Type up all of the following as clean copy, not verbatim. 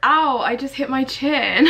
Ow, I just hit my chin.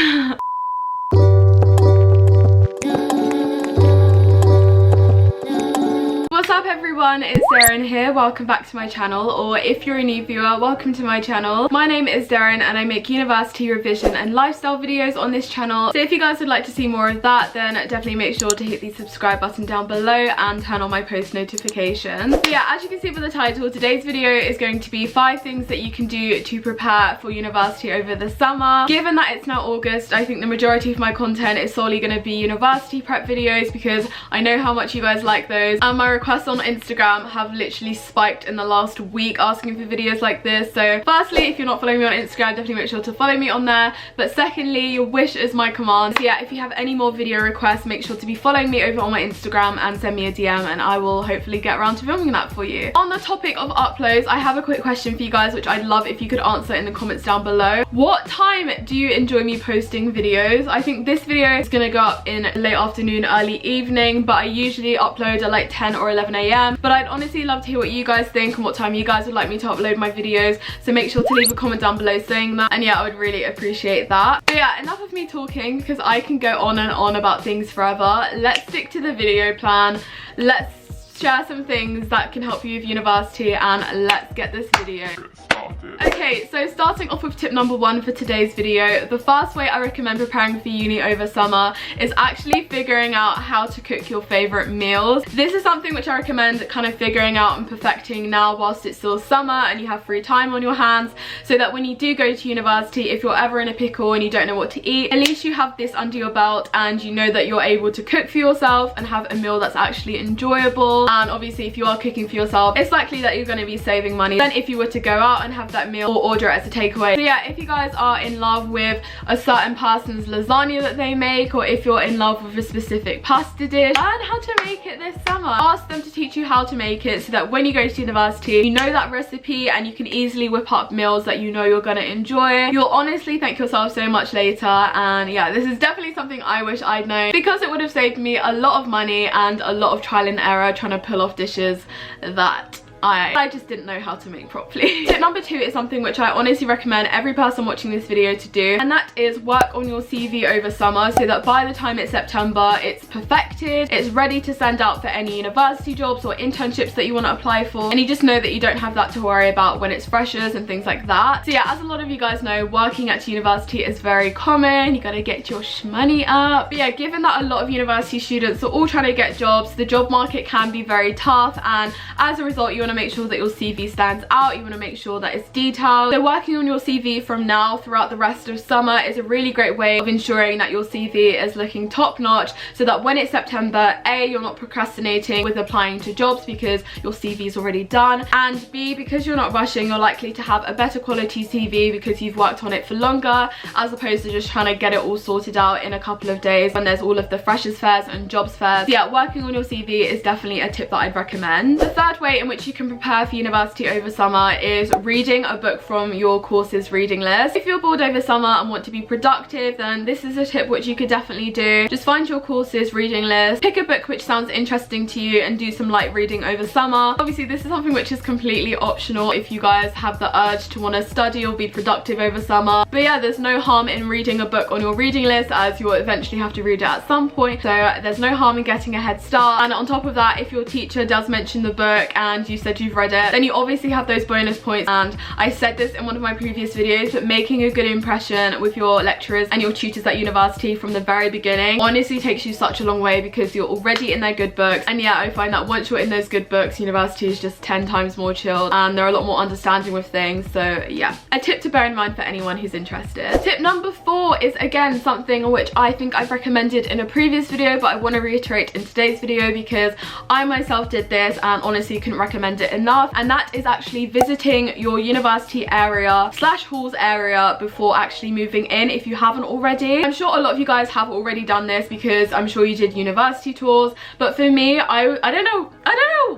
What's up everyone, it's Derin here. Welcome back to my channel, or if you're a new viewer, welcome to my channel. My name is Derin and I make university revision and lifestyle videos on this channel. So if you guys would like to see more of that, then definitely make sure to hit the subscribe button down below and turn on my post notifications. So yeah, as you can see by the title, today's video is going to be 5 things that you can do to prepare for university over the summer. Given that it's now August, I think the majority of my content is solely going to be university prep videos because I know how much you guys like those, and my requests on Instagram have literally spiked in the last week asking for videos like this. So firstly, if you're not following me on Instagram, definitely make sure to follow me on there. But secondly, your wish is my command. So yeah, if you have any more video requests, make sure to be following me over on my Instagram and send me a DM and I will hopefully get around to filming that for you. On the topic of uploads, I have a quick question for you guys which I'd love if you could answer in the comments down below. What time do you enjoy me posting videos? I think this video is gonna go up in late afternoon, early evening, but I usually upload at like 10 or 11 AM. But I'd honestly love to hear what you guys think and what time you guys would like me to upload my videos, so make sure to leave a comment down below saying that, and yeah, I would really appreciate that. But yeah, enough of me talking because I can go on and on about things forever. Let's stick to the video plan. Let's share some things that can help you with university and let's get this video started. Okay, so starting off with tip number 1 for today's video, the first way I recommend preparing for uni over summer is actually figuring out how to cook your favorite meals. This is something which I recommend kind of figuring out and perfecting now whilst it's still summer and you have free time on your hands, so that when you do go to university, if you're ever in a pickle and you don't know what to eat, at least you have this under your belt and you know that you're able to cook for yourself and have a meal that's actually enjoyable. And obviously if you are cooking for yourself, it's likely that you're going to be saving money than if you were to go out and have that meal or order it as a takeaway. So yeah, if you guys are in love with a certain person's lasagna that they make, or if you're in love with a specific pasta dish, learn how to make it this summer. Ask them to teach you how to make it so that when you go to university, you know that recipe and you can easily whip up meals that you know you're going to enjoy. You'll honestly thank yourself so much later. And yeah, this is definitely something I wish I'd known, because it would have saved me a lot of money and a lot of trial and error trying to pull off dishes that I just didn't know how to make properly. Tip number 2 is something which I honestly recommend every person watching this video to do, and that is work on your CV over summer so that by the time it's September, it's perfected, it's ready to send out for any university jobs or internships that you want to apply for, and you just know that you don't have that to worry about when it's freshers and things like that. So yeah, as a lot of you guys know, working at university is very common. You gotta get your shmoney up. But yeah, given that a lot of university students are all trying to get jobs, the job market can be very tough, and as a result, you want to make sure that your CV stands out. You want to make sure that it's detailed. So working on your CV from now throughout the rest of summer is a really great way of ensuring that your CV is looking top notch, so that when it's September, A, you're not procrastinating with applying to jobs because your CV is already done, and B, because you're not rushing, you're likely to have a better quality CV because you've worked on it for longer, as opposed to just trying to get it all sorted out in a couple of days when there's all of the freshers fairs and jobs fairs. So yeah, working on your CV is definitely a tip that I'd recommend. The third way in which you can prepare for university over summer is reading a book from your course's reading list. If you're bored over summer and want to be productive, then this is a tip which you could definitely do. Just find your course's reading list, pick a book which sounds interesting to you and do some light reading over summer. Obviously this is something which is completely optional if you guys have the urge to want to study or be productive over summer. But yeah, there's no harm in reading a book on your reading list, as you'll eventually have to read it at some point. So there's no harm in getting a head start. And on top of that, if your teacher does mention the book and you said you've read it, then you obviously have those bonus points. And I said this in one of my previous videos, but making a good impression with your lecturers and your tutors at university from the very beginning honestly takes you such a long way, because you're already in their good books. And yeah, I find that once you're in those good books, university is just 10 times more chilled and they're a lot more understanding with things. So yeah, a tip to bear in mind for anyone who's interested. Tip number 4 is again something which I think I've recommended in a previous video, but I want to reiterate in today's video because I myself did this and honestly couldn't recommend it enough, and that is actually visiting your university area / halls area before actually moving in, if you haven't already. I'm sure a lot of you guys have already done this because I'm sure you did university tours, but for me, I don't know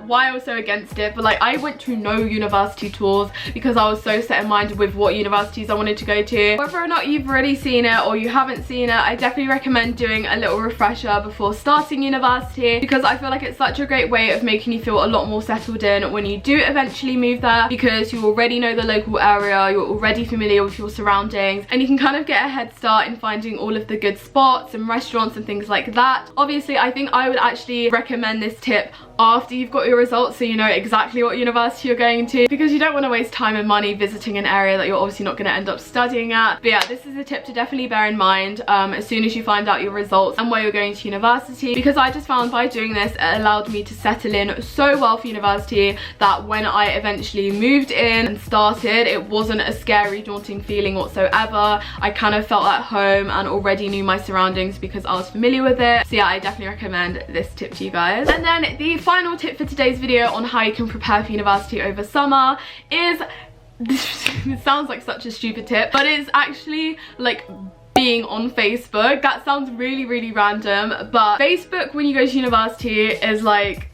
why I was so against it, but like I went to no university tours because I was so set in mind with what universities I wanted to go to. Whether or not you've already seen it or you haven't seen it, I definitely recommend doing a little refresher before starting university, because I feel like it's such a great way of making you feel a lot more settled in when you do eventually move there, because you already know the local area, you're already familiar with your surroundings, and you can kind of get a head start in finding all of the good spots and restaurants and things like that. Obviously, I think I would actually recommend this tip after you've got your results, so you know exactly what university you're going to, because you don't want to waste time and money visiting an area that you're obviously not going to end up studying at. But yeah, this is a tip to definitely bear in mind as soon as you find out your results and where you're going to university, because I just found by doing this it allowed me to settle in so well for university that when I eventually moved in and started, it wasn't a scary, daunting feeling whatsoever. I kind of felt at home and already knew my surroundings because I was familiar with it. So yeah, I definitely recommend this tip to you guys. And then the final tip for today's video on how you can prepare for university over summer is, it sounds like such a stupid tip, but it's actually like being on Facebook. That sounds really random, but Facebook when you go to university is like,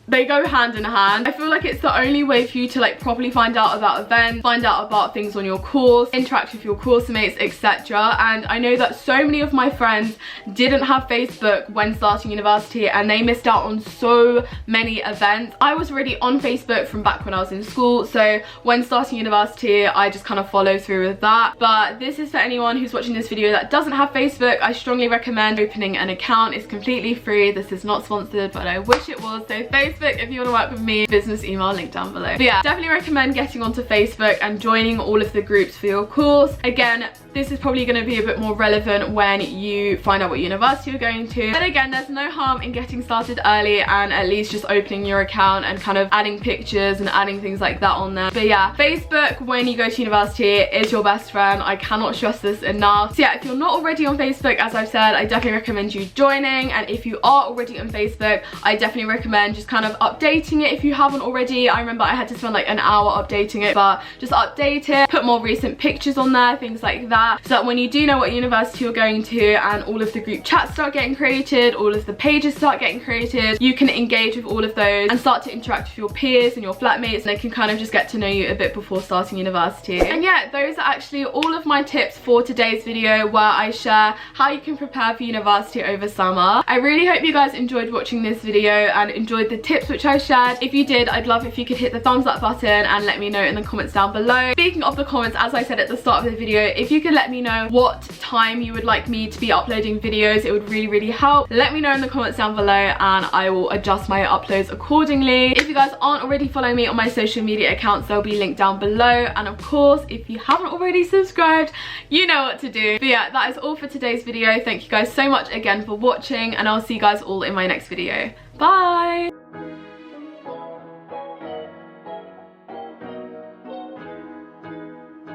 they go hand in hand. I feel like it's the only way for you to like properly find out about events, find out about things on your course, interact with your course mates, etc. And I know that so many of my friends didn't have Facebook when starting university and they missed out on so many events. I was already on Facebook from back when I was in school, so when starting university I just kind of follow through with that. But this is for anyone who's watching this video that doesn't have Facebook. I strongly recommend opening an account. It's completely free. This is not sponsored, but I wish it was. So Facebook, if you want to work with me, business email link down below. But yeah, definitely recommend getting onto Facebook and joining all of the groups for your course. Again, this is probably going to be a bit more relevant when you find out what university you're going to. But again, there's no harm in getting started early and at least just opening your account and kind of adding pictures and adding things like that on there. But yeah, Facebook when you go to university is your best friend. I cannot stress this enough. So yeah, if you're not already on Facebook, as I've said, I definitely recommend you joining. And if you are already on Facebook, I definitely recommend just kind of updating it if you haven't already. I remember I had to spend like an hour updating it, but just update it, put more recent pictures on there, things like that, so that when you do know what university you're going to and all of the group chats start getting created, all of the pages start getting created, you can engage with all of those and start to interact with your peers and your flatmates, and they can kind of just get to know you a bit before starting university. And yeah, those are actually all of my tips for today's video, where I share how you can prepare for university over summer. I really hope you guys enjoyed watching this video and enjoyed the tips which I shared. If you did, I'd love if you could hit the thumbs up button and let me know in the comments down below. Speaking of the comments, as I said at the start of the video, if you could let me know what time you would like me to be uploading videos, it would really help. Let me know in the comments down below and I will adjust my uploads accordingly. If you guys aren't already following me on my social media accounts, they'll be linked down below. And of course, if you haven't already subscribed, you know what to do. But yeah, that is all for today's video. Thank you guys so much again for watching, and I'll see you guys all in my next video. Bye!